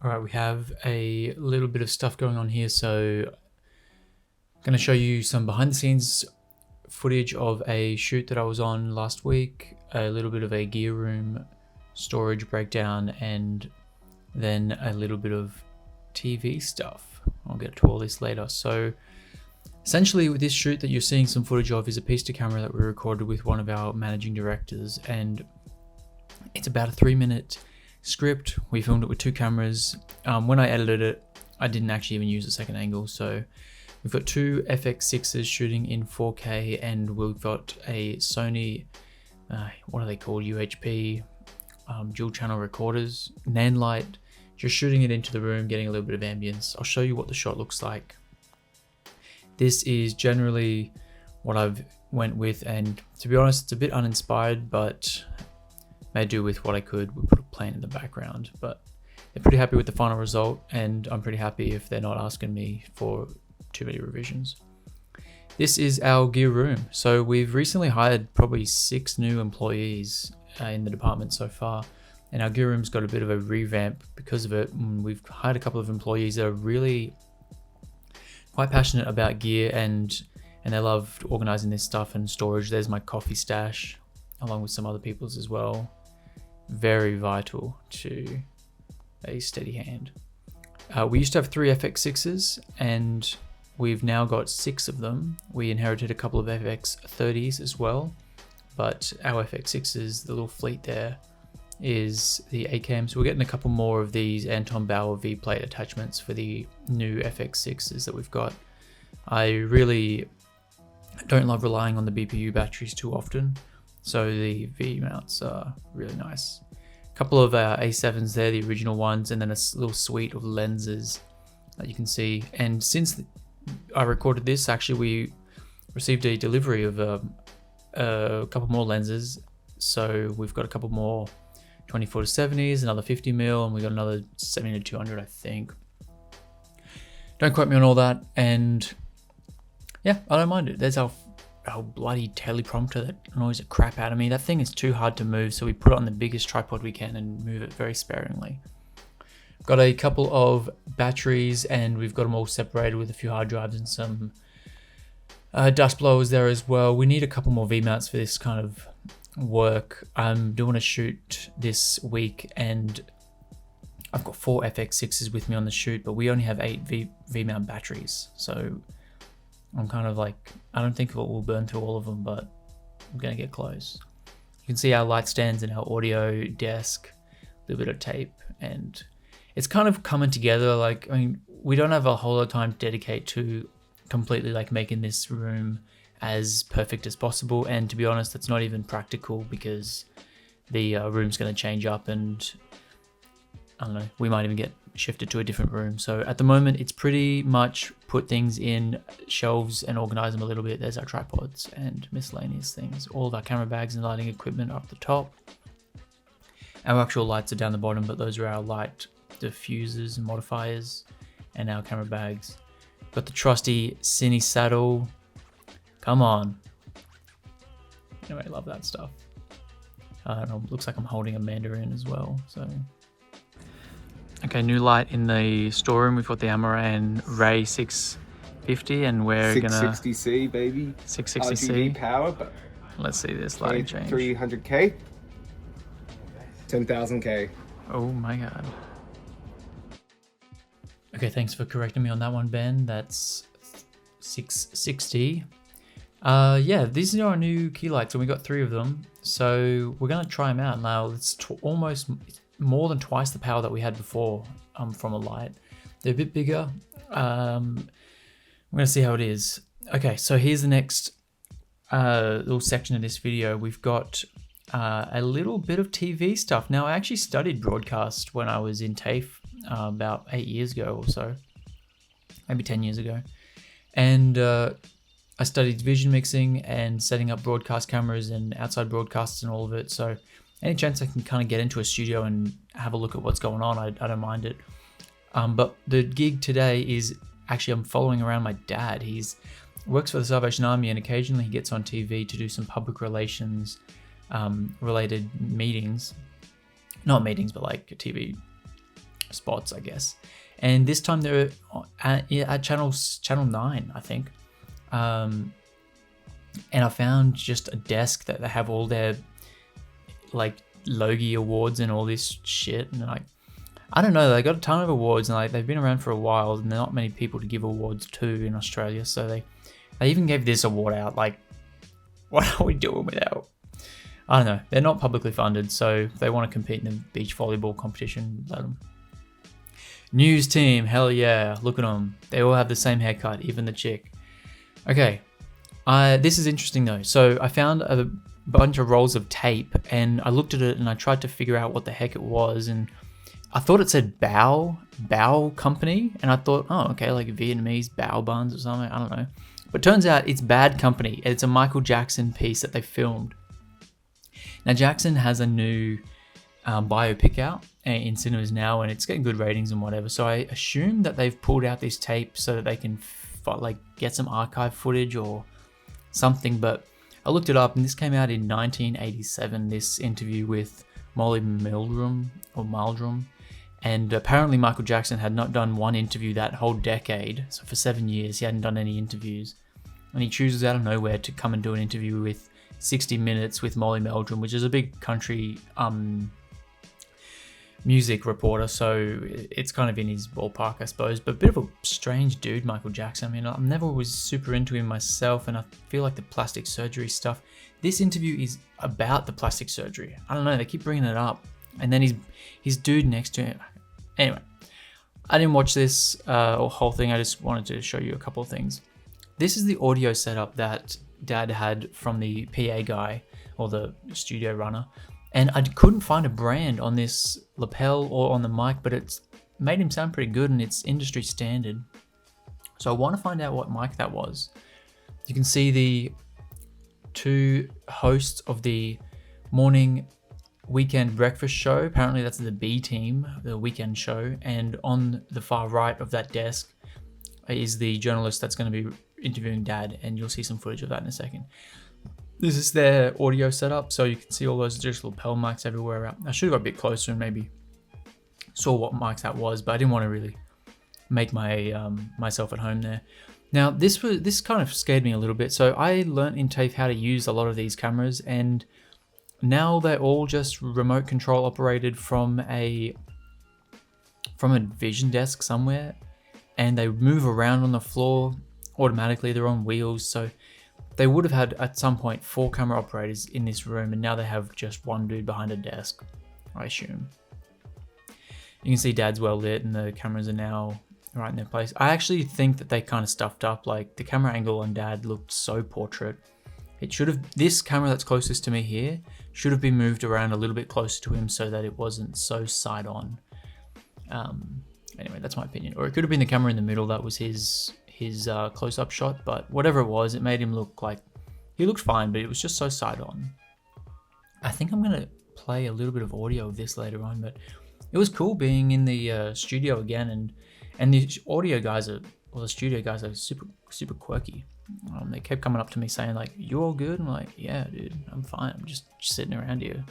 All right, we have a little bit of stuff going on here. So I'm going to show you some behind the scenes footage of a shoot that I was on last week, a little bit of a gear room storage breakdown, and then a little bit of TV stuff. I'll get to all this later. So essentially with this shoot that you're seeing some footage of is a piece to camera that we recorded with one of our managing directors, and it's about a 3-minute script. We filmed it with 2 cameras. When I edited it, I didn't actually even use a second angle. So we've got 2 FX6s shooting in 4K, and we've got a Sony, what are they called? UHP dual channel recorders, nan light, just shooting it into the room, getting a little bit of ambience. I'll show you what the shot looks like. This is generally what I've went with, and to be honest, it's a bit uninspired, but made do with what I could. We put a plant in the background, but they're pretty happy with the final result, and I'm pretty happy if they're not asking me for too many revisions. This is our gear room. So we've recently hired probably 6 new employees in the department so far, and our gear room's got a bit of a revamp because of it. We've hired a couple of employees that are really quite passionate about gear, and they love organizing this stuff and storage. There's my coffee stash along with some other people's as well. Very vital to a steady hand. We used to have 3 FX6s, and we've now got 6 of them. We inherited a couple of FX30s as well, but our FX6s, the little fleet there, is the A-cam. So we're getting a couple more of these Anton Bauer V-plate attachments for the new FX6s that we've got. I really don't love relying on the BPU batteries too often, so the V mounts are really nice. A couple of A7s there, the original ones, and then a little suite of lenses that you can see. And since I recorded this, actually we received a delivery of a couple more lenses. So we've got a couple more 24-70s, another 50mm, and we got another 70-200, I think. Don't quote me on all that, and yeah, I don't mind it. There's our bloody teleprompter that annoys the crap out of me. That thing is too hard to move, so we put it on the biggest tripod we can and move it very sparingly. Got a couple of batteries, and we've got them all separated with a few hard drives and some dust blowers there as well. We need a couple more V-mounts for this kind of work. I'm doing a shoot this week, and I've got 4 FX6s with me on the shoot, but we only have 8 V-mount batteries. So I'm kind of like, I don't think we'll burn through all of them, but I'm gonna get close. You can see our light stands and our audio desk, a little bit of tape, and it's kind of coming together. Like, I mean, we don't have a whole lot of time to dedicate to completely like making this room as perfect as possible, and to be honest, that's not even practical because the room's going to change up, and I don't know, we might even get shifted to a different room. So at the moment, it's pretty much put things in shelves and organize them a little bit. There's our tripods and miscellaneous things. All of our camera bags and lighting equipment are up the top. Our actual lights are down the bottom, but those are our light diffusers and modifiers, and our camera bags. Got the trusty Cine saddle. Come on. Anyway, I love that stuff. I don't know, looks like I'm holding a mandarin as well, so. Okay, new light in the storeroom. We've got the Amaran Ray 650, and we're 660C, baby. 660C. RGB power, but let's see this lighting change. 300K, 10,000K. Oh my God. Okay, thanks for correcting me on that one, Ben. That's 660. Yeah, these are our new key lights, and we got 3 of them. So we're gonna try them out now. It's almost more than twice the power that we had before from a light. They're a bit bigger. We're gonna see how it is. Okay, so here's the next little section of this video. We've got a little bit of TV stuff. Now, I actually studied broadcast when I was in TAFE about 8 years ago or so, maybe 10 years ago. And I studied vision mixing and setting up broadcast cameras and outside broadcasts and all of it. So any chance I can kind of get into a studio and have a look at what's going on, I don't mind it. But the gig today is actually, I'm following around my dad. He's works for the Salvation Army, and occasionally he gets on TV to do some public relations related meetings. Not meetings, but like TV spots, I guess. And this time they're at channel 9, I think. And I found just a desk that they have all their like Logie awards and all this shit. And like, I don't know, they got a ton of awards, and like they've been around for a while, and there are not many people to give awards to in Australia. So they even gave this award out. Like, what are we doing without? I don't know. They're not publicly funded, so if they want to compete in the beach volleyball competition, let them. News team, hell yeah, look at them. They all have the same haircut, even the chick. Okay, this is interesting though. So I found a bunch of rolls of tape, and I looked at it and I tried to figure out what the heck it was, and I thought it said Bao Company, and I thought, oh, okay, like Vietnamese bao buns or something, I don't know. But turns out it's Bad Company. It's a Michael Jackson piece that they filmed. Now Jackson has a new biopic out in cinemas now, and it's getting good ratings and whatever. So I assume that they've pulled out this tape so that they can like get some archive footage or something. But I looked it up, and this came out in 1987. This interview with Molly Meldrum, and apparently Michael Jackson had not done one interview that whole decade. So for 7 years, he hadn't done any interviews, and he chooses out of nowhere to come and do an interview with 60 Minutes with Molly Meldrum, which is a big country music reporter, so it's kind of in his ballpark, I suppose. But a bit of a strange dude, Michael Jackson. I mean, I never was super into him myself, and I feel like the plastic surgery stuff. This interview is about the plastic surgery. I don't know, they keep bringing it up, and then his dude next to him. Anyway, I didn't watch this whole thing. I just wanted to show you a couple of things. This is the audio setup that Dad had from the PA guy or the studio runner, and I couldn't find a brand on this lapel or on the mic, but it's made him sound pretty good, and it's industry standard. So I want to find out what mic that was. You can see the two hosts of the morning weekend breakfast show. Apparently that's the B team, the weekend show, and on the far right of that desk is the journalist that's going to be interviewing Dad, and you'll see some footage of that in a second. This is their audio setup, so you can see all those just lapel mics everywhere around. I should have got a bit closer and maybe saw what mics that was, but I didn't want to really make my myself at home there. Now this kind of scared me a little bit. So I learned in TAFE how to use a lot of these cameras, and now they're all just remote control operated from a vision desk somewhere, and they move around on the floor automatically. They're on wheels, so they would have had at some point 4 camera operators in this room, and now they have just one dude behind a desk, I assume. You can see Dad's well lit, and the cameras are now right in their place. I actually think that they kind of stuffed up. Like, the camera angle on Dad looked so portrait. It should have, this camera that's closest to me here should have been moved around a little bit closer to him so that it wasn't so side on. Anyway, that's my opinion. Or it could have been the camera in the middle that was his close-up shot, but whatever it was, it made him look like he looked fine, but it was just so side on. I think I'm gonna play a little bit of audio of this later on, but it was cool being in the studio again, and the audio guys are, well, the studio guys are super quirky. They kept coming up to me saying like, "You all good?" I'm like, "Yeah, dude, I'm fine. I'm just sitting around here."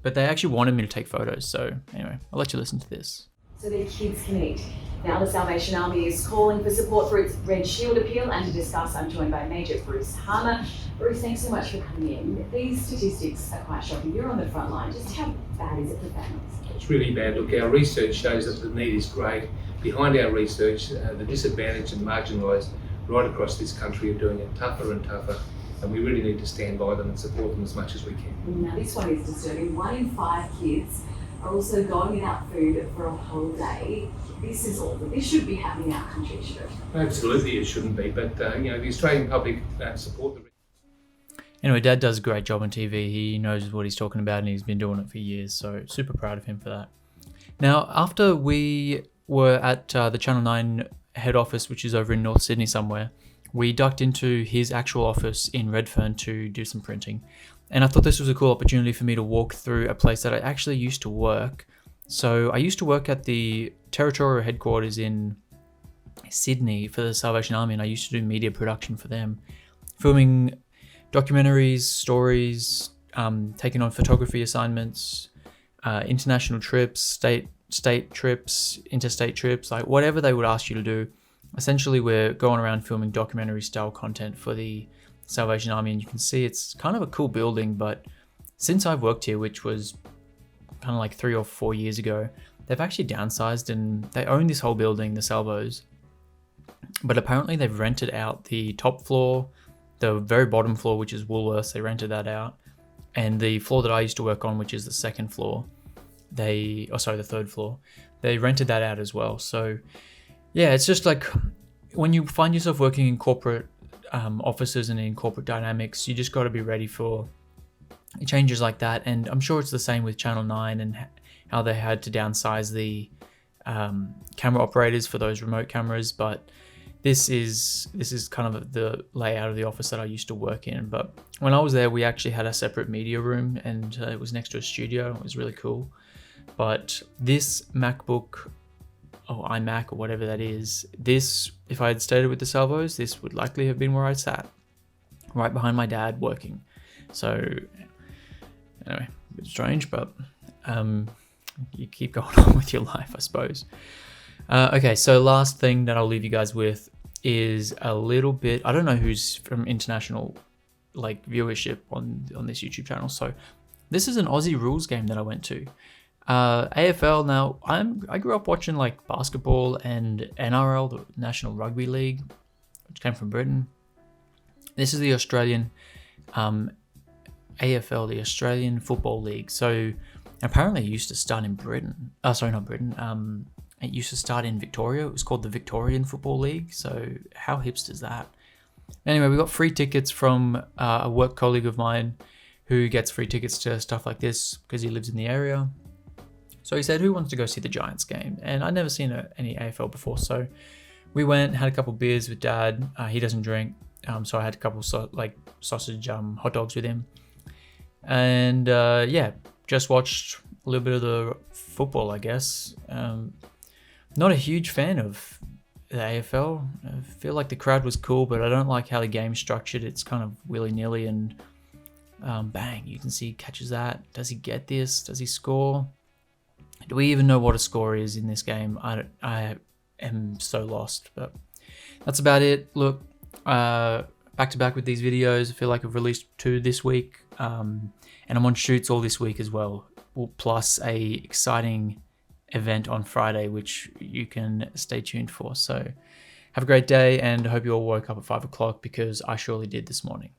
But they actually wanted me to take photos, so anyway, I'll let you listen to this. So their kids can eat. Now the Salvation Army is calling for support for its Red Shield appeal, and to discuss, I'm joined by Major Bruce Harmer. Bruce, thanks so much for coming in. These statistics are quite shocking. You're on the front line. Just how bad is it for families? It's really bad. Look, our research shows that the need is great. Behind our research, the disadvantaged and marginalised right across this country are doing it tougher and tougher, and we really need to stand by them and support them as much as we can. Now this one is disturbing. 1 in 5 kids are also going without food for a whole day. This is awful. This should be happening in our country, should it? Absolutely, it shouldn't be, but the Australian public support the. Anyway, Dad does a great job on TV. He knows what he's talking about, and he's been doing it for years, so super proud of him for that. Now, after we were at the Channel 9 head office, which is over in North Sydney somewhere, we ducked into his actual office in Redfern to do some printing. And I thought this was a cool opportunity for me to walk through a place that I actually used to work. So I used to work at the territorial headquarters in Sydney for the Salvation Army, and I used to do media production for them, filming documentaries, stories, taking on photography assignments, international trips, state state trips, interstate trips, like whatever they would ask you to do. Essentially, we're going around filming documentary style content for the Salvation Army, and you can see it's kind of a cool building, but since I've worked here, which was kind of like 3 or 4 years ago, they've actually downsized and they own this whole building, the Salvos, but apparently they've rented out the top floor, the very bottom floor, which is Woolworths, they rented that out, and the floor that I used to work on, which is the second floor, the third floor, they rented that out as well. So yeah, it's just like when you find yourself working in corporate offices and in corporate dynamics, you just got to be ready for changes like that. And I'm sure it's the same with Channel 9 and how they had to downsize the camera operators for those remote cameras. But this is kind of the layout of the office that I used to work in. But when I was there, we actually had a separate media room, and it was next to a studio. It was really cool. But this MacBook, or iMac, or whatever that is, this, if I had stayed with the Salvos, this would likely have been where I sat, right behind my dad working. So anyway, a bit strange, but you keep going on with your life, I suppose. Okay, so last thing that I'll leave you guys with is a little bit, I don't know who's from international like viewership on this YouTube channel. So this is an Aussie rules game that I went to. AFL. Now I grew up watching like basketball and NRL, the National Rugby League, which came from Britain. This is the Australian AFL, the Australian Football League. So apparently it used to start in Britain. Not Britain. It used to start in Victoria. It was called the Victorian Football League. So how hipster is that? Anyway, we got free tickets from a work colleague of mine who gets free tickets to stuff like this because he lives in the area. So he said, who wants to go see the Giants game? And I'd never seen any AFL before. So we went, had a couple beers with Dad. He doesn't drink. So I had a couple sausage hot dogs with him. And yeah, just watched a little bit of the football, I guess. Not a huge fan of the AFL. I feel like the crowd was cool, but I don't like how the game's structured. It's kind of willy-nilly and bang, you can see he catches that. Does he get this? Does he score? Do we even know what a score is in this game? I am so lost, but that's about it. Look, back to back with these videos. I feel like I've released 2 this week, and I'm on shoots all this week as well, plus a exciting event on Friday, which you can stay tuned for. So have a great day, and I hope you all woke up at 5 o'clock because I surely did this morning.